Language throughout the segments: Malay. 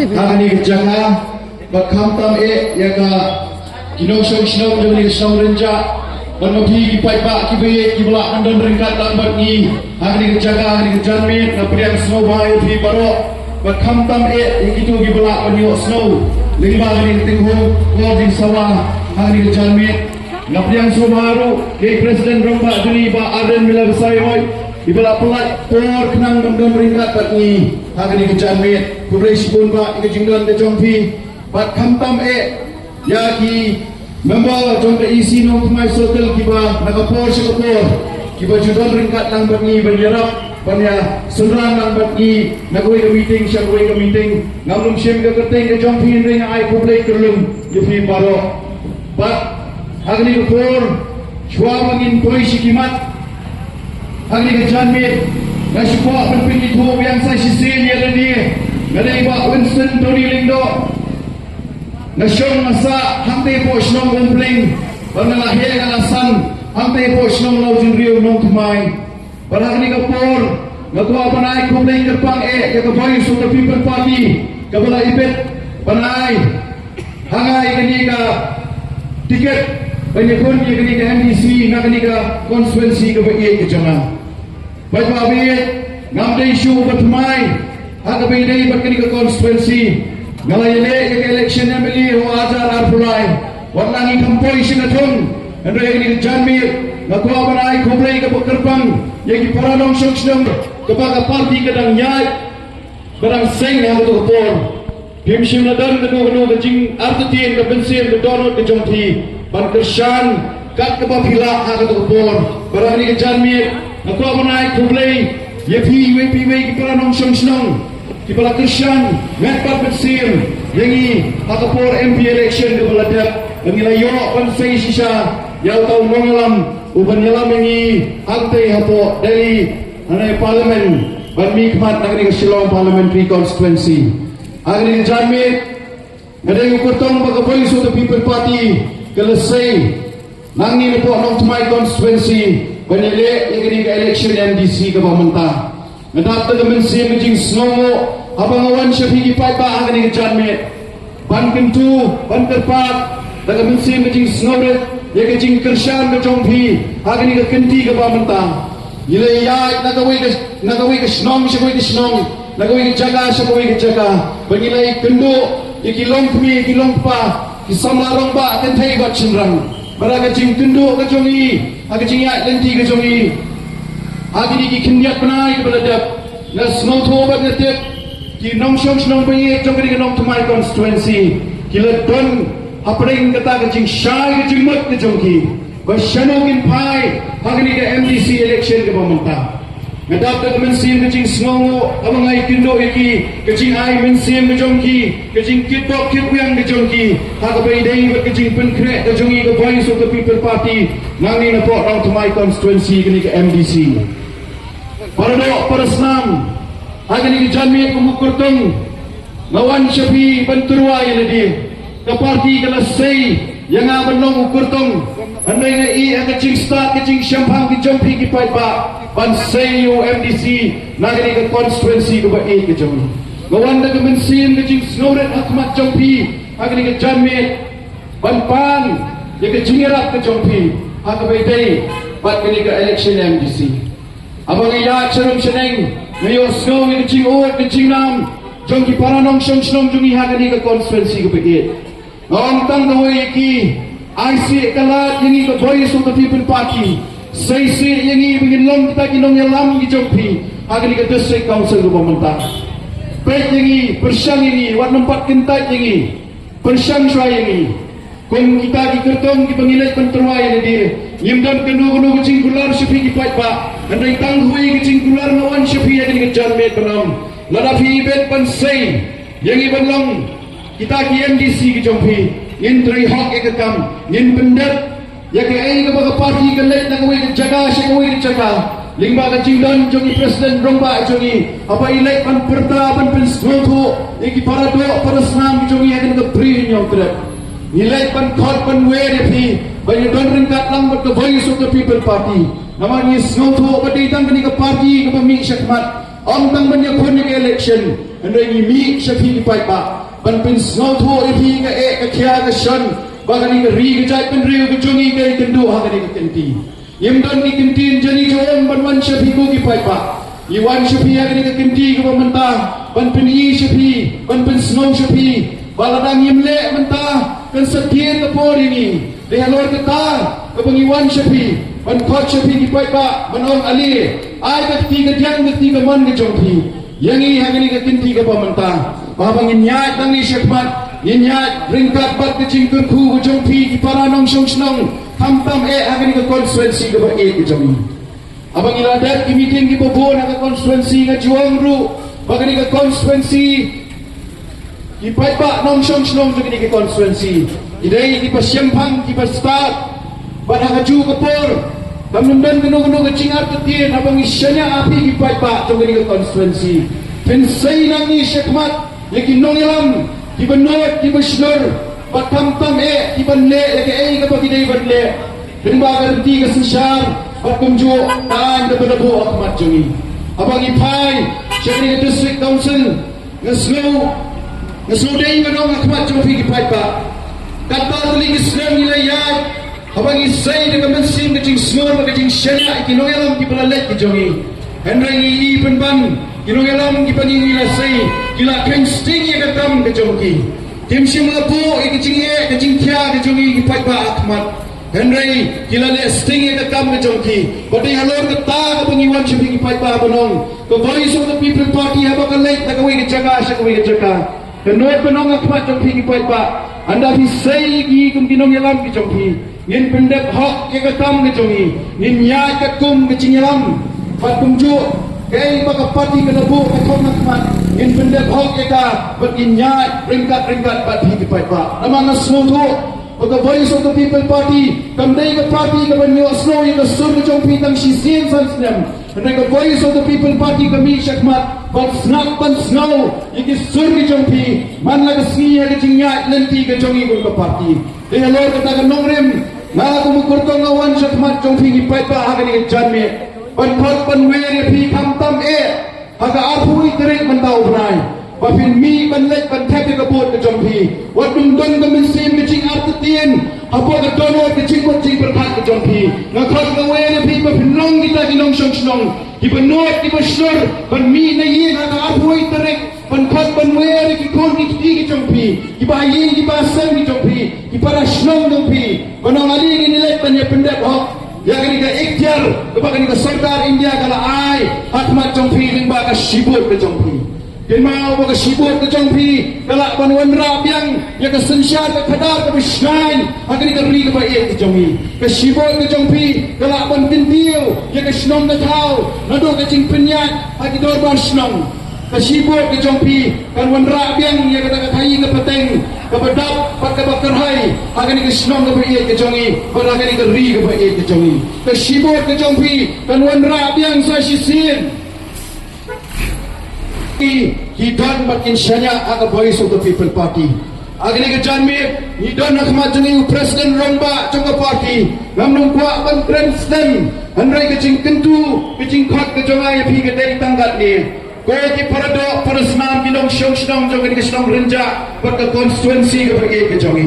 kami kerjaga berkam tam ya ka kinong song jadi song renja bermapi kipai pak kibai kibla andon ringkat tak berni kami kerjaga kami kerjami napriang snow bay fi baro berkam tam yang itu kibla penyo snow lima kali tinggung di sawah kami kerjami napriang snow baru ke presiden romba juni ba Arden Mila Besai ibala pelat por kenang dom ringkat patni hagani kejanmit kubresh pun ba ikajingdan de jongpi pat khamtam ya ki member jong de isi no my circle kiba nakapor sikapor kiba judon ringkat lang patni berjarap panya sunran lang patni nagoi ke meeting syagoi ke meeting ngamlum shem ke kerteng de jongpi ring ai kublai kerlum yefi baro pat hagani por chua mangin koi sikimat Hari kejanmit Nasukuak berpinggit hub yang saya sisir dia lagi Ngadai Pak Winston Tony Lingdo Nasyong masa Hamtai po senong gumpling Pangalahir alasan Hamtai po senong lau jinriu nong tumai Parang ni kapur Ngatua panai gumpling kerpang Kakabayu Suta People Party Kabala ibet Panai Hangai kani ka Tiket Banyakun dia kini ke MDC nak kini ke konstituensi ke bagian ke jangan. Baik abis ngam day isu bertemai, hak abis bat kini ke konstituensi. Ngalai le ke election yang beli ho ajar arpulai. Warnangi kampoi sinatun. Hendra kini ke janmir. Ngaku abanai kublai ke pekerpang. Yang paranong syok kepada parti kedang nyai. Berang seng yang betul betul. Pimsim nadan kedua kecing artitin ke bensin ke donut ke jongti. Pankersan kat kebabila hak itu kepor berani kejanmir aku apa naik kublai yepi kipala nong senong kipala kersan metpat bersir yangi hak kepor MP election kepala dap yangi layo pansai sisa yau tau nongalam uban yalam yangi hantai hapo dari anai parlimen banmi kemat negeri Shillong parliamentary constituency agri kejanmir ada yang kurtong bagi polis untuk People Party Kelesai Nangi ni po nong tumai constituency Banile yang kini ke election MDC ke Bamentah Ngadap ta gaman siya majing snongo Habang awan siya higipay pa ang kini ke janmit Ban kentu, ban kerpat Nagaman siya majing snongo Yang kajing kersyan ke jongpi Ang kini ke kenti ke Bamentah Yilayay nagaway ke snong siya kaway ke snong Nagaway ke jaga siya kaway ke jaga Banilay kendo Ikilong kami, ikilong pa Kisamlarong ba akan thay bat senrang Baraga jing tunduk ke jongi Aga jing yak lenti ke jongi Aga ni ki kendiat penai ke beladap Nas nong tobat ngetik Ki nong syong senong bayik Jong ke nong tumai constituency Ki ledon Hapring kata ke jing syai ke jing mat ke jongki Basyanongin pai Aga ni ke MDC election ke Bamentah Ngadap ta kemensim ke jing snongo Abang ay kindo iki Ke jing ay mensim ke jongki Ke jing kitbok kitwiyang ke jongki Haka bay day bat ke jing penkrek ke jongi Ke voice of the People Party Nangi na po rang tumay constituency Kini ke MDC Para do, para senam Haka ni ke janmi kumukurtong Ngawan syafi banturwa yan adi Ke party ke lasay Yang aman nong ukurtong Andai na aga jing start ke jing syampang ke jompi ki pai ba Bansay yung MDC Nagani ke constituency ke ba ke jom Gawanda ke mensin ke jing snowret akmat jompi Agani ke janmit Banpan Ya ke jingirat ke jompi Aga bayday Bat kini ke election MDC Abang iyak serum seneng Ngayon snow ke jing uat ke jing nam Jomki paranong senong jungi hagani ke constituency ke ba Ngawang tang gawai iki IC kalat yang ini ke voice of the People Party Say yang ini bikin long kita kinong yalam di jompi Agak ni ke district council ke Bamentah Pek yang ini, persyang yang ini, wat nempat kentat yang ini Persyang syua yang ini Kung kita di kertong di pengilai penterwa yang ini Nyimdan kenu kecing kular syafi di pait pak Andai tanghui kecing kular ngawan syafi yang ini ke janmet beram Ladafi ibet pansay Yang ini benlong kita ki MDC ke jompi Yin tri hak ke kam Yin pendat Ya ke ay ke baga parti ke late na kawai ke jaga Siya kawai ke jaga Lingba ke jingdan Jongi Presiden Romba jongi Apa ilay pan perta pan pensnoto Iki para do para senam jongi Akan ke beri nyong terap Ilay pan khot pan were pi Banyak don ringkat lambat ke voice of the People Party Naman ni snoto Paditang ke ni ke parti Ke pemik syakmat Om tang ban ya khon ke election andai ni mi shafi ki pai ba ban pin snow tho e phi ka e ka khia ka shan ba ka ni ka ri ka jai pen riu ka chungi ka kendu ha ka ni ka kenti yem don ni kenti jani jom ban wan shafi ko ki pai ba Iwan shafi ha ka ni ka kenti ka manta ban pin i shafi ban pin snow shafi baladang yem le manta kan setia ka por ini de halor ka ta ka bang Iwan shafi ban khot shafi ki pai ba ban ong ali ai ka ti ka jang ka ti ka man ka jong thi yang i hagani ka tinti ka pamanta babang inyat nang ni syakmat inyat ringkat bat ke cingkun khu ku jong phi ki para nong song snong tam tam hagani ka konstituensi ka ba ke jong abang iladat ki meeting ki bobo na ka konstituensi ka juang ru bagani ka konstituensi ki pai ba nong song snong jong ni ka konstituensi idai ki pasyempang ki pastat pada haju ka por Kamundan keno-keno kecingar ketien abang isyanya api ki pai pa jong ni konstituensi. Pensai nang ni syakmat lagi nong ilam ki benot ki besnur batam tam ki banle lagi ka bagi dai banle. Den ba garanti ka sensar bat kumju tan da benabu akmat jong ni. Abang ipai syakni district council ngeslo dai nong akmat jong ki pai pa. Kata tuli Islam nilayat abang isai dengan mesin kecing semua kecing syariah kinong alam ki pelalet ki jongi henry i penban kinong alam ki paningi lasai kila kan sting ya katam ke jongi tim simlapo kecing kecing thia ke jongi ki pai ba akmat henry kila le sting ya katam ke jongi badai halor ke ta ke pengiwan chibi ki pai ba bonong the voice of the people party haba ka late ta kawai ke jaga sya kawai ke jaga kenot bonong akmat jongi ki pai ba anda bisai ki kum kinong alam ki jongi Nin pendek hak ke ketam ke jongi nin nyai ke kum ke cingilam pat kumju kei baka parti ke lebu ke kom nakmat nin pendek hak ke ka bat nyai ringkat pat hi ke pai pa nama nasmu tu the voice of the people party kam dei ke parti ke ban yo snow ke sur ke jong pi tang shi sin san snem and the voice of the people party ke mi syakmat but snap ban snow ke sur ke jong pi man la ke sni ke nyai lenti ke jongi ke parti de lor ke ta nongrem na kumukurtong awan syakmat jong phi pai pa hagani ke janme ban khot ban were phi tham tam haga arpui terek mentau brai bafin mi ban lek ban thep ke bot ke jong phi wadung dong ke mesim ke cing art tien apo ke dono ke cing bot cing berkat ke jong phi na khot ke were phi bafin long kita ki nong song snong ki benot ki besur ban mi na yin haga arpui terek ban khot ban were ki kon ki ti ke jong phi ki ba yin ki ba sem ki jong phi ki para snong jong phi banong ali ni nilai tanya pendek hok ya kini ka ikhtiar kepada kini ka sarkar India kala ai akmat jong phi ning ba ka sibut ke jong phi din mau ba ka sibut ke jong phi kala banwan rap yang ya ka sensyar ka khadar ka bisnain akini ka ri ka ba ke jong phi ka sibut ke jong phi kala ban tintiu ya ka snom ka thau nado ka cing penyat aki dorban snom kasibut ke jong phi kan wan rap yang ya ka thai ka pateng kabadap pat ka bakarhai agani ke snom ka bait ke jongi pada agani ke ri ka bait ke jongi ke sibot ke jong phi kan wan ra biang sa sisin he done makin syanya aga voice of the people party agani ke janme he done akmat jongi president romba jonga party namnung kwa ban president handrai ke cing kentu ke cing khat ke jonga ya phi ke dei tanggat ni ko ki parado parasnam binong syong snong jong ke snong renja pat ke konstituensi ke pergi ke jongi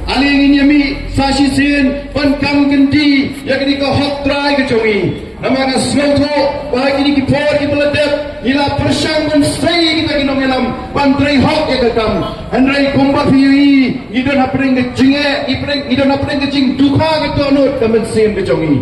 ali ingin yami sashi sin pan kam genti ya ke ko hok trai ke jongi nama na smotho bahagi ni ki por ki beladet ila persang ban stay kita ki nong elam pan trai hok ke kam andrai komba phi idon hapring ke jinge idon hapring ke jing dukha ke tonot kamen sim ke jongi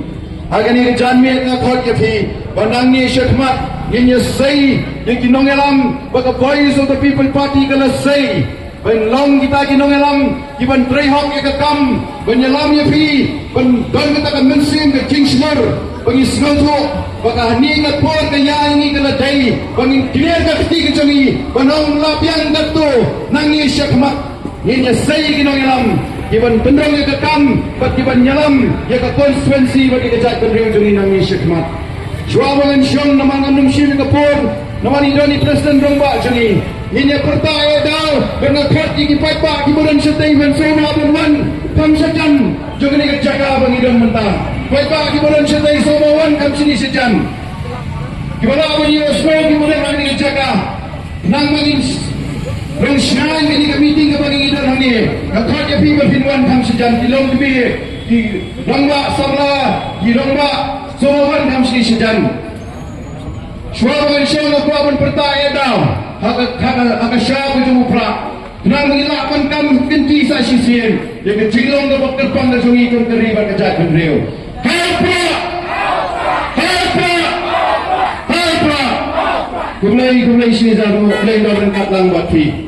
agani ke janme na khot ke phi banangi syakmat Ini say, yang kinong alam, baka voice of the people party kala say, ban long kita kinong alam, iban trehok ya kakam, ban yalam ya pi, ban don kita kan mensim ke jingsler, ban isnoto, baka hani ka por ka ya ini kala day, ban clear ka piti ke jongi, ban ong lapiang dato, nangi syakmat, ini say kinong alam. Iban pendrong ya kakam, bat iban yalam, ya ka konstituensi bagi kejat pendrong jongi nangi syakmat. Jualan syong naman anum sini kapur naman idoni presiden romba jani ini pertaya dal dengan kati ki paipa ki bulan setay ban sona ban kam sejan jogi ni jaga bang idon mentang paipa ki bulan setay soma wan kam sini sejan Gimana apa ni Osman gimana lagi ni jaga. Nang mangin rong shan ni ka meeting ka bagi idol hani. Kakak dia people pinwan kam sejan ilong demi di rongba sabla di rongba sowan kam sejan. Suara insya Allah kuapan pertaya dah. Hak syab itu mupra. Nang mengilakan kam kenti sa sisien. Dia kecilong ke bakal pang sungi kon keribat kejat bendreo. Kalpa. Kalpa. Kalpa. Kumlay sini zaru, kumlay dalam kat lang bati.